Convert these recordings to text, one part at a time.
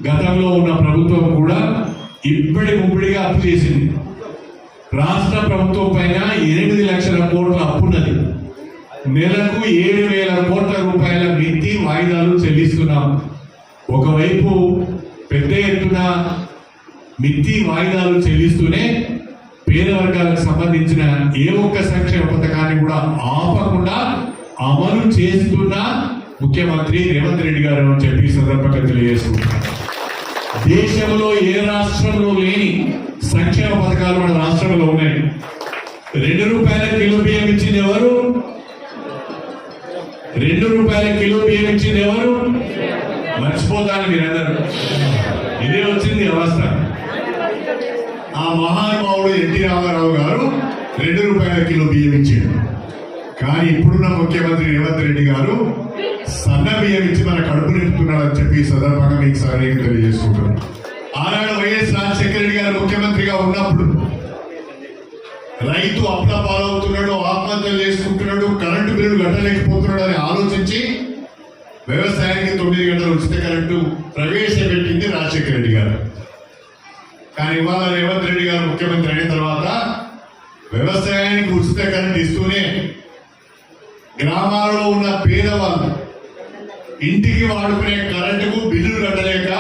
గతంలో ఉన్న ప్రభుత్వం కూడా ఇప్పటి ముప్పిడిగా అప్పు చేసింది. రాష్ట్ర ప్రభుత్వం పైన 8 లక్షల కోట్ల అప్పున్నది. నెలకు 7,000 కోట్ల రూపాయల మిత్తి వాయిదాలు చెల్లిస్తున్నాం. ఒకవైపు పెద్ద ఎత్తున మిత్తి వాయిదాలు చెల్లిస్తూనే పేద వర్గాలకు సంబంధించిన ఏ ఒక్క సంక్షేమ పథకాన్ని కూడా ఆపకుండా అమలు చేస్తున్న ముఖ్యమంత్రి రేవంత్ రెడ్డి గారు అని చెప్పి సందర్భంగా తెలియజేస్తున్నారు. దేశంలో ఏ రాష్ట్రంలో లేని సంక్షేమ పథకాలు మన రాష్ట్రంలో ఉన్నాయి. 2 రూపాయల కిలో బియ్యం ఇచ్చింది ఎవరు? 2 రూపాయల కిలో బియ్యం ఇచ్చింది ఎవరు? మర్చిపోతాను మీరందరూ. ఇదే వచ్చింది అవస్థ. ఆ మహానుభావుడు ఎన్టీ రామారావు గారు 2 రూపాయల కిలో బియ్యం ఇచ్చాడు. కానీ ఇప్పుడున్న ముఖ్యమంత్రి రేవంత్ రెడ్డి గారు సన్న బియ్యం ఇచ్చి మన కడుపు నింపుతున్నాడని చెప్పి సందర్భంగా మీకు సరైన తెలియజేసుకుంటున్నాను. ఆనాడు వైఎస్ రాజశేఖర రెడ్డి గారు ముఖ్యమంత్రిగా ఉన్నప్పుడు రైతు అప్పుల పాలవుతున్నాడు, ఆత్మహత్యలు చేసుకుంటున్నాడు, కరెంటు బిల్లులు కట్టలేకపోతున్నాడు అని ఆలోచించి వ్యవసాయానికి 9 గంటల ఉచిత కరెంటు ప్రవేశపెట్టింది రాజశేఖర రెడ్డి గారు. కానీ ఇవాళ రేవంత్ రెడ్డి గారు ముఖ్యమంత్రి అయిన తర్వాత వ్యవసాయానికి ఉచిత కరెంట్ ఇస్తూనే గ్రామాలలో ఉన్న పేదవాళ్ళు ఇంటికి వాడుకునే కరెంటుకు బిల్లులు కట్టలేక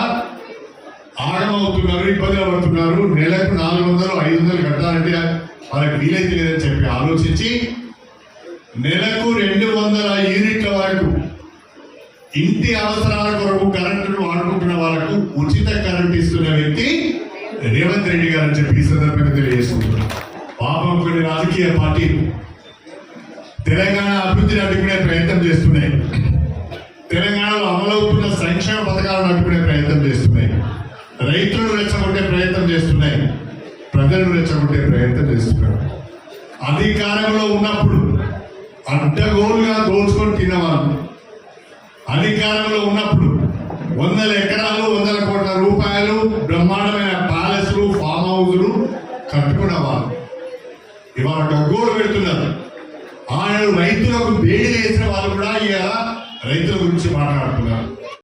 ఆగమవుతున్నారు, ఇబ్బందులు పడుతున్నారు. నెలకు 400, 500 కట్టాలంటే వాళ్ళకి వీలైతే లేదని చెప్పి ఆలోచించి నెలకు 200 యూనిట్ల వరకు ఇంటి అవసరాల కొరకు కరెంటును వాడుకుంటున్న వాళ్ళకు ఉచిత కరెంట్ ఇస్తున్న వ్యక్తి రేవంత్ రెడ్డి గారు అని చెప్పి ఈ సందర్భంగా తెలియజేసుకుంటున్నారు. పాపం కొన్ని రాజకీయ పార్టీలు తెలంగాణ అభివృద్ధిని అడ్డుకునే ప్రయత్నం చేస్తున్నాయి. తెలంగాణలో అమలవుతున్న సంక్షేమ పథకాలను అడ్డుకునే ప్రయత్నం చేస్తున్నాయి. రైతులను రెచ్చగొట్టే ప్రయత్నం చేస్తున్నాయి. ప్రజలను రెచ్చగొట్టే ప్రయత్నం చేస్తున్నారు. అధికారంలో ఉన్నప్పుడు అడ్డగోలుగా దోచుకొని తిన్నవాళ్ళు, అధికారంలో ఉన్నప్పుడు 100 ఎకరాలు 100 కోట్ల రూపాయలు బ్రహ్మాండమైన ప్యాలెస్లు, ఫామ్ హౌస్లు కట్టుకున్న వాళ్ళు ఇవాళ గగ్గోలు పెడుతున్నారు. ఆయన రైతులకు వేడి వేసిన వాళ్ళు కూడా ఇవాళ రైతుల గురించి మాట్లాడుతున్నారు.